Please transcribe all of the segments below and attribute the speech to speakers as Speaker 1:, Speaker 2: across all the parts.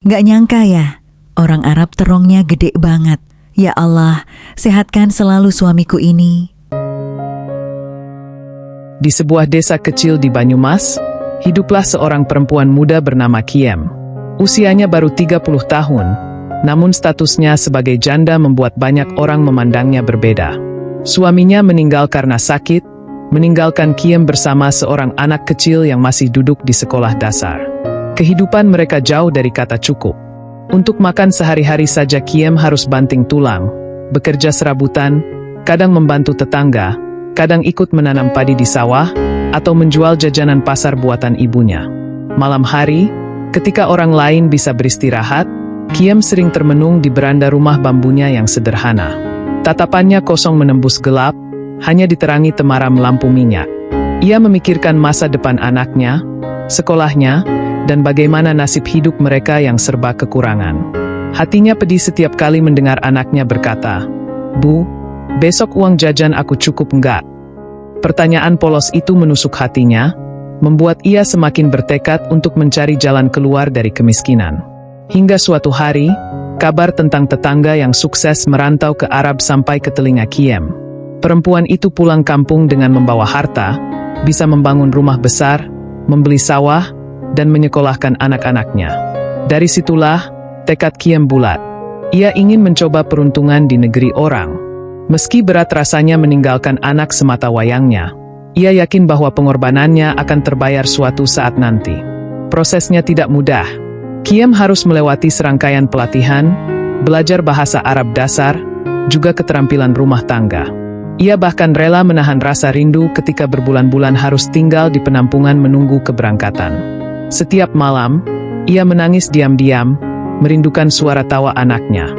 Speaker 1: Nggak nyangka ya, orang Arab terongnya gede banget. Ya Allah, sehatkan selalu suamiku ini.
Speaker 2: Di sebuah desa kecil di Banyumas, hiduplah seorang perempuan muda bernama Kiem. Usianya baru 30 tahun, namun statusnya sebagai janda membuat banyak orang memandangnya berbeda. Suaminya meninggal karena sakit, meninggalkan Kiem bersama seorang anak kecil yang masih duduk di sekolah dasar. Kehidupan mereka jauh dari kata cukup. Untuk makan sehari-hari saja Kiem harus banting tulang, bekerja serabutan, kadang membantu tetangga, kadang ikut menanam padi di sawah, atau menjual jajanan pasar buatan ibunya. Malam hari, ketika orang lain bisa beristirahat, Kiem sering termenung di beranda rumah bambunya yang sederhana. Tatapannya kosong menembus gelap, hanya diterangi temaram lampu minyak. Ia memikirkan masa depan anaknya, sekolahnya, dan bagaimana nasib hidup mereka yang serba kekurangan. Hatinya pedih setiap kali mendengar anaknya berkata, "Bu, besok uang jajan aku cukup enggak?" Pertanyaan polos itu menusuk hatinya, membuat ia semakin bertekad untuk mencari jalan keluar dari kemiskinan. Hingga suatu hari, kabar tentang tetangga yang sukses merantau ke Arab sampai ke telinga Kiem. Perempuan itu pulang kampung dengan membawa harta, bisa membangun rumah besar, membeli sawah, dan menyekolahkan anak-anaknya. Dari situlah, tekad Kiem bulat. Ia ingin mencoba peruntungan di negeri orang. Meski berat rasanya meninggalkan anak semata wayangnya, ia yakin bahwa pengorbanannya akan terbayar suatu saat nanti. Prosesnya tidak mudah. Kiem harus melewati serangkaian pelatihan, belajar bahasa Arab dasar, juga keterampilan rumah tangga. Ia bahkan rela menahan rasa rindu ketika berbulan-bulan harus tinggal di penampungan menunggu keberangkatan. Setiap malam, ia menangis diam-diam, merindukan suara tawa anaknya.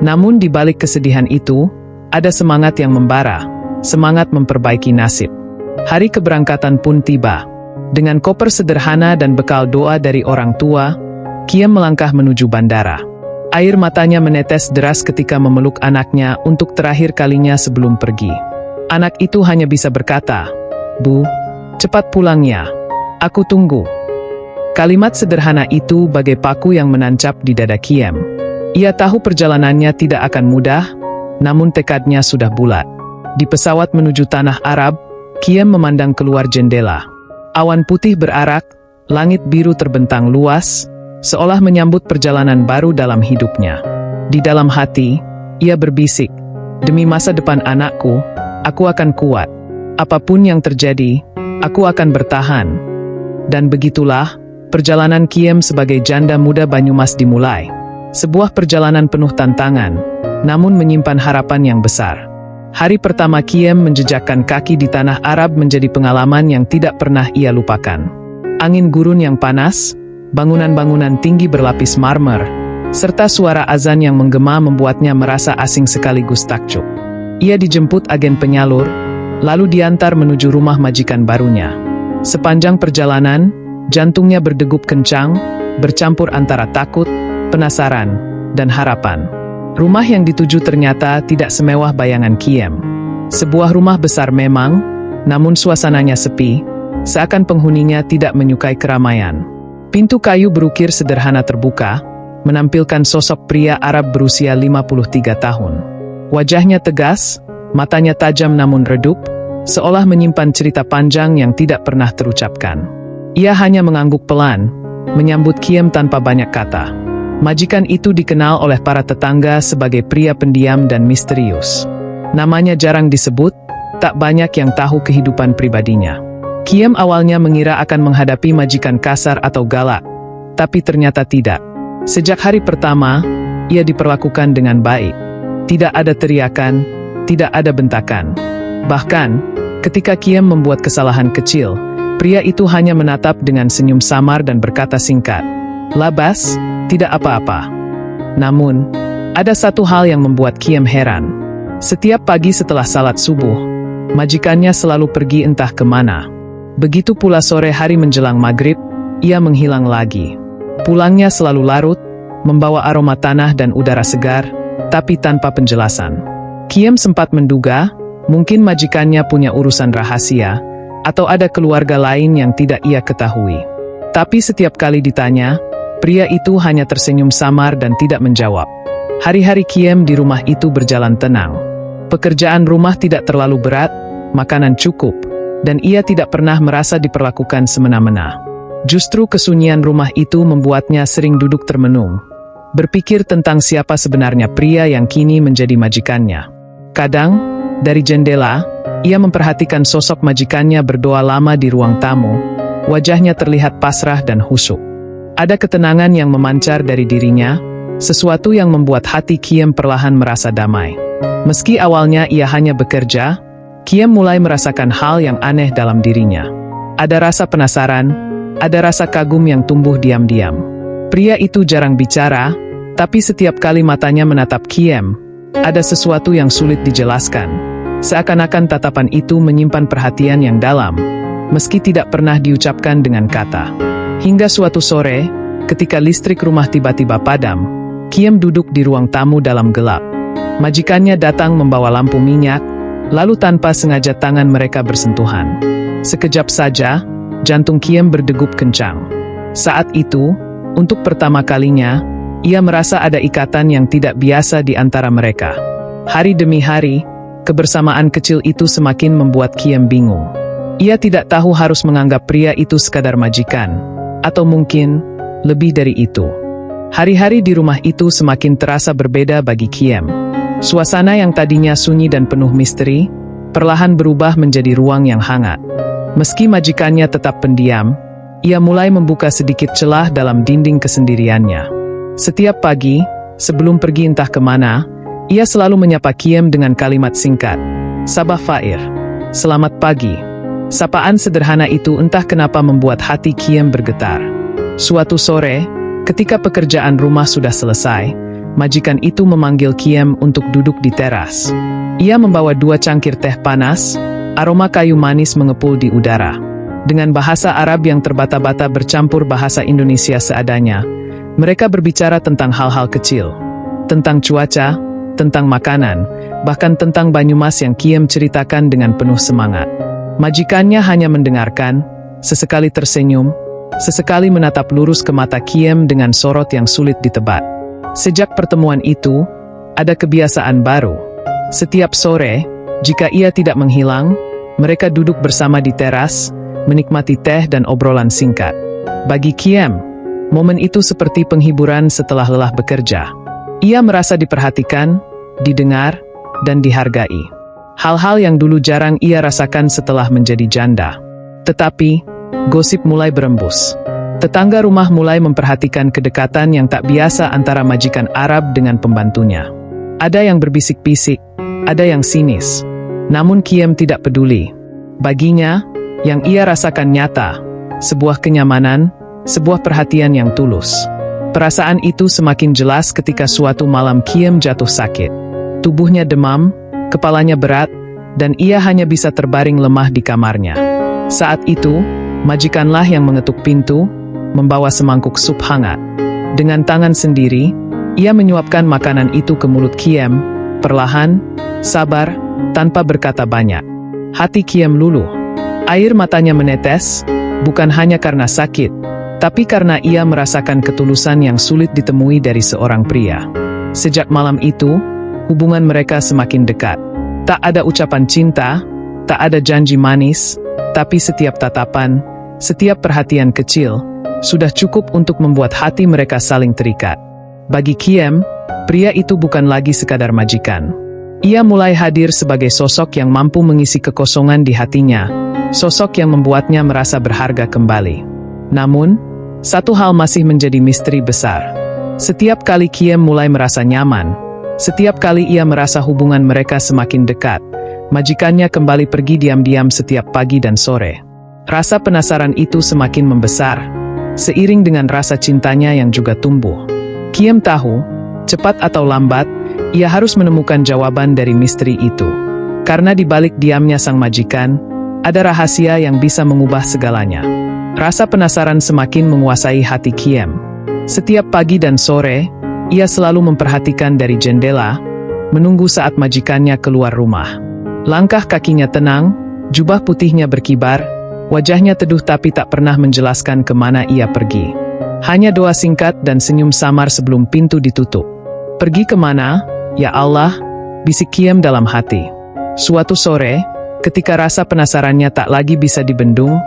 Speaker 2: Namun di balik kesedihan itu, ada semangat yang membara, semangat memperbaiki nasib. Hari keberangkatan pun tiba. Dengan koper sederhana dan bekal doa dari orang tua, Kiem melangkah menuju bandara. Air matanya menetes deras ketika memeluk anaknya untuk terakhir kalinya sebelum pergi. Anak itu hanya bisa berkata, "Bu, cepat pulang ya. Aku tunggu." Kalimat sederhana itu bagai paku yang menancap di dada Kiem. Ia tahu perjalanannya tidak akan mudah, namun tekadnya sudah bulat. Di pesawat menuju tanah Arab, Kiem memandang keluar jendela. Awan putih berarak, langit biru terbentang luas, seolah menyambut perjalanan baru dalam hidupnya. Di dalam hati, ia berbisik, "Demi masa depan anakku, aku akan kuat. Apapun yang terjadi, aku akan bertahan." Dan begitulah, perjalanan Kiem sebagai janda muda Banyumas dimulai. Sebuah perjalanan penuh tantangan, namun menyimpan harapan yang besar. Hari pertama Kiem menjejakkan kaki di tanah Arab menjadi pengalaman yang tidak pernah ia lupakan. Angin gurun yang panas, bangunan-bangunan tinggi berlapis marmer, serta suara azan yang menggema membuatnya merasa asing sekaligus takjub. Ia dijemput agen penyalur, lalu diantar menuju rumah majikan barunya. Sepanjang perjalanan, jantungnya berdegup kencang, bercampur antara takut, penasaran, dan harapan. Rumah yang dituju ternyata tidak semewah bayangan Kiem. Sebuah rumah besar memang, namun suasananya sepi, seakan penghuninya tidak menyukai keramaian. Pintu kayu berukir sederhana terbuka, menampilkan sosok pria Arab berusia 53 tahun. Wajahnya tegas, matanya tajam namun redup, seolah menyimpan cerita panjang yang tidak pernah terucapkan. Ia hanya mengangguk pelan, menyambut Kiem tanpa banyak kata. Majikan itu dikenal oleh para tetangga sebagai pria pendiam dan misterius. Namanya jarang disebut, tak banyak yang tahu kehidupan pribadinya. Kiem awalnya mengira akan menghadapi majikan kasar atau galak, tapi ternyata tidak. Sejak hari pertama, ia diperlakukan dengan baik. Tidak ada teriakan, tidak ada bentakan. Bahkan, ketika Kiem membuat kesalahan kecil, pria itu hanya menatap dengan senyum samar dan berkata singkat, "Labas, tidak apa-apa." Namun, ada satu hal yang membuat Kiem heran. Setiap pagi setelah salat subuh, majikannya selalu pergi entah kemana. Begitu pula sore hari menjelang maghrib, ia menghilang lagi. Pulangnya selalu larut, membawa aroma tanah dan udara segar, tapi tanpa penjelasan. Kiem sempat menduga, mungkin majikannya punya urusan rahasia, atau ada keluarga lain yang tidak ia ketahui. Tapi setiap kali ditanya, Pria itu hanya tersenyum samar dan tidak menjawab. Hari-hari Kiem di rumah itu berjalan tenang. Pekerjaan rumah tidak terlalu berat, makanan cukup, dan ia tidak pernah merasa diperlakukan semena-mena. Justru kesunyian rumah itu membuatnya sering duduk termenung, berpikir tentang siapa sebenarnya pria yang kini menjadi majikannya. Kadang, dari jendela, ia memperhatikan sosok majikannya berdoa lama di ruang tamu. Wajahnya terlihat pasrah dan khusyuk. Ada ketenangan yang memancar dari dirinya, sesuatu yang membuat hati Kiem perlahan merasa damai. Meski awalnya ia hanya bekerja, Kiem mulai merasakan hal yang aneh dalam dirinya. Ada rasa penasaran, ada rasa kagum yang tumbuh diam-diam. Pria itu jarang bicara, tapi setiap kali matanya menatap Kiem, ada sesuatu yang sulit dijelaskan. Seakan-akan tatapan itu menyimpan perhatian yang dalam, meski tidak pernah diucapkan dengan kata. Hingga suatu sore, ketika listrik rumah tiba-tiba padam, Kiem duduk di ruang tamu dalam gelap. Majikannya datang membawa lampu minyak, lalu tanpa sengaja tangan mereka bersentuhan. Sekejap saja, jantung Kiem berdegup kencang. Saat itu, untuk pertama kalinya, ia merasa ada ikatan yang tidak biasa di antara mereka. Hari demi hari, kebersamaan kecil itu semakin membuat Kiem bingung. Ia tidak tahu harus menganggap pria itu sekadar majikan, atau mungkin lebih dari itu. Hari-hari di rumah itu semakin terasa berbeda bagi Kiem. Suasana yang tadinya sunyi dan penuh misteri, perlahan berubah menjadi ruang yang hangat. Meski majikannya tetap pendiam, ia mulai membuka sedikit celah dalam dinding kesendiriannya. Setiap pagi, sebelum pergi entah kemana, ia selalu menyapa Kiem dengan kalimat singkat, "Sabah Fair," selamat pagi. Sapaan sederhana itu entah kenapa membuat hati Kiem bergetar. Suatu sore, ketika pekerjaan rumah sudah selesai, majikan itu memanggil Kiem untuk duduk di teras. Ia membawa 2 cangkir teh panas, aroma kayu manis mengepul di udara. Dengan bahasa Arab yang terbata-bata bercampur bahasa Indonesia seadanya, mereka berbicara tentang hal-hal kecil. Tentang cuaca, tentang makanan, bahkan tentang Banyumas yang Kiem ceritakan dengan penuh semangat. Majikannya hanya mendengarkan, sesekali tersenyum, sesekali menatap lurus ke mata Kiem dengan sorot yang sulit ditebak. Sejak pertemuan itu, ada kebiasaan baru. Setiap sore, jika ia tidak menghilang, mereka duduk bersama di teras, menikmati teh dan obrolan singkat. Bagi Kiem, momen itu seperti penghiburan setelah lelah bekerja. Ia merasa diperhatikan, didengar, dan dihargai. Hal-hal yang dulu jarang ia rasakan setelah menjadi janda. Tetapi, gosip mulai berembus. Tetangga rumah mulai memperhatikan kedekatan yang tak biasa antara majikan Arab dengan pembantunya. Ada yang berbisik-bisik, ada yang sinis. Namun Kiem tidak peduli. Baginya, yang ia rasakan nyata, sebuah kenyamanan, sebuah perhatian yang tulus. Perasaan itu semakin jelas ketika suatu malam Kiem jatuh sakit. Tubuhnya demam, kepalanya berat, dan ia hanya bisa terbaring lemah di kamarnya. Saat itu, majikanlah yang mengetuk pintu, membawa semangkuk sup hangat. Dengan tangan sendiri, ia menyuapkan makanan itu ke mulut Kiem, perlahan, sabar, tanpa berkata banyak. Hati Kiem luluh. Air matanya menetes, bukan hanya karena sakit, tapi karena ia merasakan ketulusan yang sulit ditemui dari seorang pria. Sejak malam itu, hubungan mereka semakin dekat. Tak ada ucapan cinta, tak ada janji manis, tapi setiap tatapan, setiap perhatian kecil, sudah cukup untuk membuat hati mereka saling terikat. Bagi Kiem, pria itu bukan lagi sekadar majikan. Ia mulai hadir sebagai sosok yang mampu mengisi kekosongan di hatinya, sosok yang membuatnya merasa berharga kembali. Namun, satu hal masih menjadi misteri besar. Setiap kali Kiem mulai merasa nyaman, setiap kali ia merasa hubungan mereka semakin dekat, majikannya kembali pergi diam-diam setiap pagi dan sore. Rasa penasaran itu semakin membesar, seiring dengan rasa cintanya yang juga tumbuh. Kiem tahu, cepat atau lambat, ia harus menemukan jawaban dari misteri itu. Karena di balik diamnya sang majikan, ada rahasia yang bisa mengubah segalanya. Rasa penasaran semakin menguasai hati Kiem. Setiap pagi dan sore, ia selalu memperhatikan dari jendela, menunggu saat majikannya keluar rumah. Langkah kakinya tenang, jubah putihnya berkibar, wajahnya teduh tapi tak pernah menjelaskan kemana ia pergi. Hanya doa singkat dan senyum samar sebelum pintu ditutup. "Pergi kemana, ya Allah?" bisik Kiem dalam hati. Suatu sore, ketika rasa penasarannya tak lagi bisa dibendung,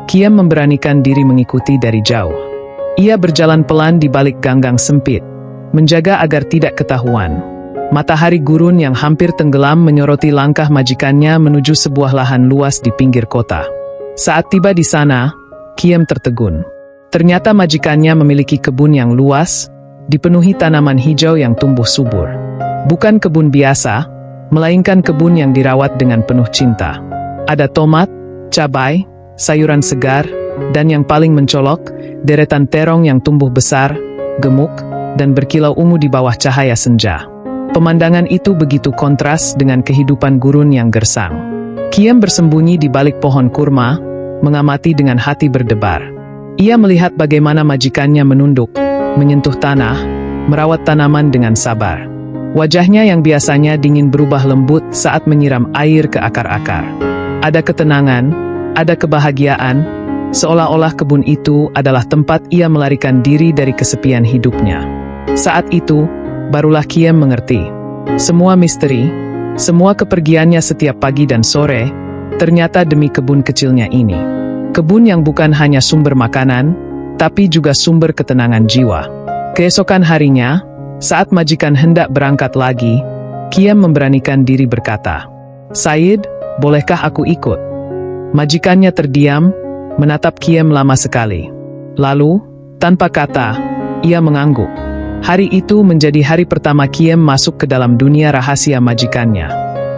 Speaker 2: Kiem memberanikan diri mengikuti dari jauh. Ia berjalan pelan di balik ganggang sempit, menjaga agar tidak ketahuan. Matahari gurun yang hampir tenggelam menyoroti langkah majikannya menuju sebuah lahan luas di pinggir kota. Saat tiba di sana, Kiem tertegun. Ternyata majikannya memiliki kebun yang luas, dipenuhi tanaman hijau yang tumbuh subur. Bukan kebun biasa, melainkan kebun yang dirawat dengan penuh cinta. Ada tomat, cabai, sayuran segar, dan yang paling mencolok, deretan terong yang tumbuh besar, gemuk, dan berkilau ungu di bawah cahaya senja. Pemandangan itu begitu kontras dengan kehidupan gurun yang gersang. Kiem bersembunyi di balik pohon kurma, mengamati dengan hati berdebar. Ia melihat bagaimana majikannya menunduk, menyentuh tanah, merawat tanaman dengan sabar. Wajahnya yang biasanya dingin berubah lembut saat menyiram air ke akar-akar. Ada ketenangan, ada kebahagiaan, seolah-olah kebun itu adalah tempat ia melarikan diri dari kesepian hidupnya. Saat itu, barulah Kiem mengerti. Semua misteri, semua kepergiannya setiap pagi dan sore, ternyata demi kebun kecilnya ini. Kebun yang bukan hanya sumber makanan, tapi juga sumber ketenangan jiwa. Keesokan harinya, saat majikan hendak berangkat lagi, Kiem memberanikan diri berkata, "Said, bolehkah aku ikut?" Majikannya terdiam, menatap Kiem lama sekali. Lalu, tanpa kata, ia mengangguk. Hari itu menjadi hari pertama Kiem masuk ke dalam dunia rahasia majikannya.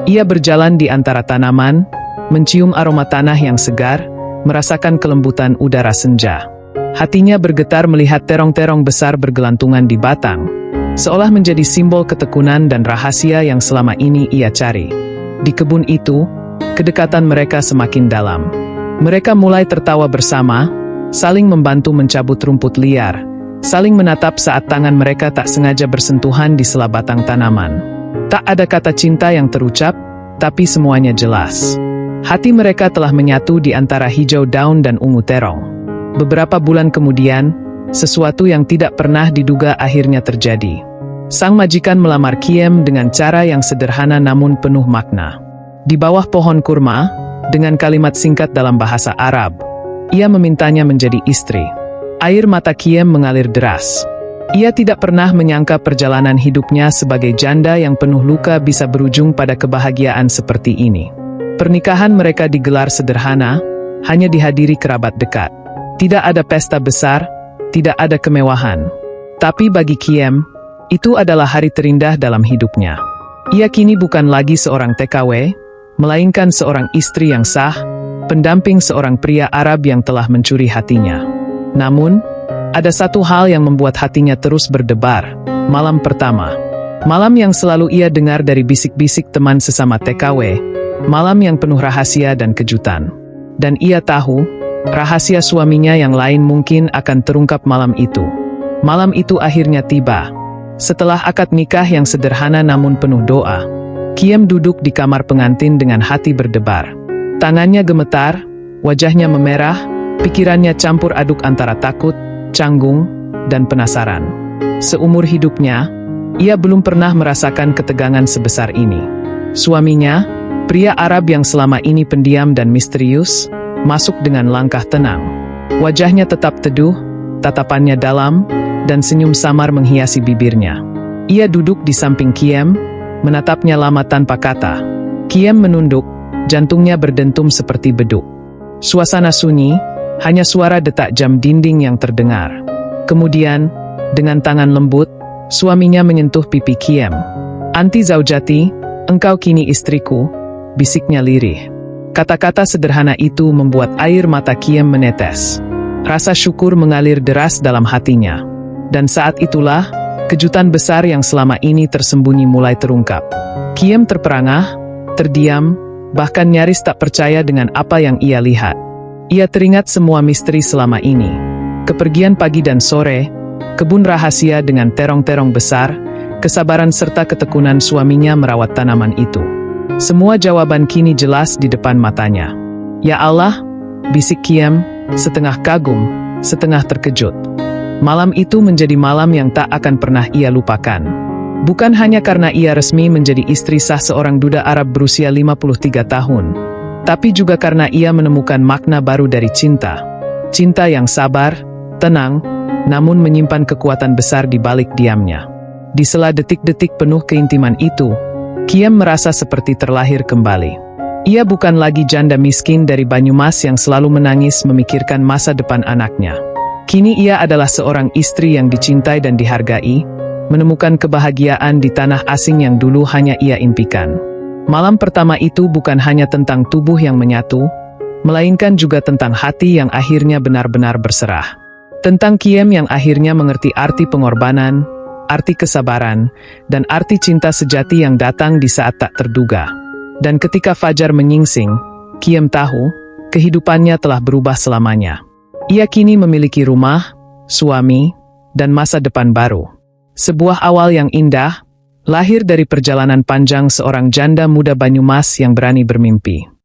Speaker 2: Ia berjalan di antara tanaman, mencium aroma tanah yang segar, merasakan kelembutan udara senja. Hatinya bergetar melihat terong-terong besar bergelantungan di batang, seolah menjadi simbol ketekunan dan rahasia yang selama ini ia cari. Di kebun itu, kedekatan mereka semakin dalam. Mereka mulai tertawa bersama, saling membantu mencabut rumput liar, saling menatap saat tangan mereka tak sengaja bersentuhan di sela batang tanaman. Tak ada kata cinta yang terucap, tapi semuanya jelas. Hati mereka telah menyatu di antara hijau daun dan ungu terong. Beberapa bulan kemudian, sesuatu yang tidak pernah diduga akhirnya terjadi. Sang majikan melamar Kiem dengan cara yang sederhana namun penuh makna. Di bawah pohon kurma, dengan kalimat singkat dalam bahasa Arab, ia memintanya menjadi istri. Air mata Kiem mengalir deras. Ia tidak pernah menyangka perjalanan hidupnya sebagai janda yang penuh luka bisa berujung pada kebahagiaan seperti ini. Pernikahan mereka digelar sederhana, hanya dihadiri kerabat dekat. Tidak ada pesta besar, tidak ada kemewahan. Tapi bagi Kiem, itu adalah hari terindah dalam hidupnya. Ia kini bukan lagi seorang TKW, melainkan seorang istri yang sah, pendamping seorang pria Arab yang telah mencuri hatinya. Namun, ada satu hal yang membuat hatinya terus berdebar. Malam pertama. Malam yang selalu ia dengar dari bisik-bisik teman sesama TKW. Malam yang penuh rahasia dan kejutan. Dan ia tahu, rahasia suaminya yang lain mungkin akan terungkap malam itu. Malam itu akhirnya tiba. Setelah akad nikah yang sederhana namun penuh doa, Kiem duduk di kamar pengantin dengan hati berdebar. Tangannya gemetar, wajahnya memerah, pikirannya campur aduk antara takut, canggung, dan penasaran. Seumur hidupnya, ia belum pernah merasakan ketegangan sebesar ini. Suaminya, pria Arab yang selama ini pendiam dan misterius, masuk dengan langkah tenang. Wajahnya tetap teduh, tatapannya dalam, dan senyum samar menghiasi bibirnya. Ia duduk di samping Kiem, menatapnya lama tanpa kata. Kiem menunduk, jantungnya berdentum seperti beduk. Suasana sunyi, hanya suara detak jam dinding yang terdengar. Kemudian, dengan tangan lembut, suaminya menyentuh pipi Kiem. "Anti zaujati, engkau kini istriku," bisiknya lirih. Kata-kata sederhana itu membuat air mata Kiem menetes. Rasa syukur mengalir deras dalam hatinya. Dan saat itulah, kejutan besar yang selama ini tersembunyi mulai terungkap. Kiem terperangah, terdiam, bahkan nyaris tak percaya dengan apa yang ia lihat. Ia teringat semua misteri selama ini. Kepergian pagi dan sore, kebun rahasia dengan terong-terong besar, kesabaran serta ketekunan suaminya merawat tanaman itu. Semua jawaban kini jelas di depan matanya. "Ya Allah," bisik Kiem, setengah kagum, setengah terkejut. Malam itu menjadi malam yang tak akan pernah ia lupakan. Bukan hanya karena ia resmi menjadi istri sah seorang duda Arab berusia 53 tahun, tapi juga karena ia menemukan makna baru dari cinta. Cinta yang sabar, tenang, namun menyimpan kekuatan besar di balik diamnya. Di sela detik-detik penuh keintiman itu, Kiem merasa seperti terlahir kembali. Ia bukan lagi janda miskin dari Banyumas yang selalu menangis memikirkan masa depan anaknya. Kini ia adalah seorang istri yang dicintai dan dihargai, menemukan kebahagiaan di tanah asing yang dulu hanya ia impikan. Malam pertama itu bukan hanya tentang tubuh yang menyatu, melainkan juga tentang hati yang akhirnya benar-benar berserah. Tentang Kiem yang akhirnya mengerti arti pengorbanan, arti kesabaran, dan arti cinta sejati yang datang di saat tak terduga. Dan ketika fajar menyingsing, Kiem tahu, kehidupannya telah berubah selamanya. Ia kini memiliki rumah, suami, dan masa depan baru. Sebuah awal yang indah, lahir dari perjalanan panjang seorang janda muda Banyumas yang berani bermimpi.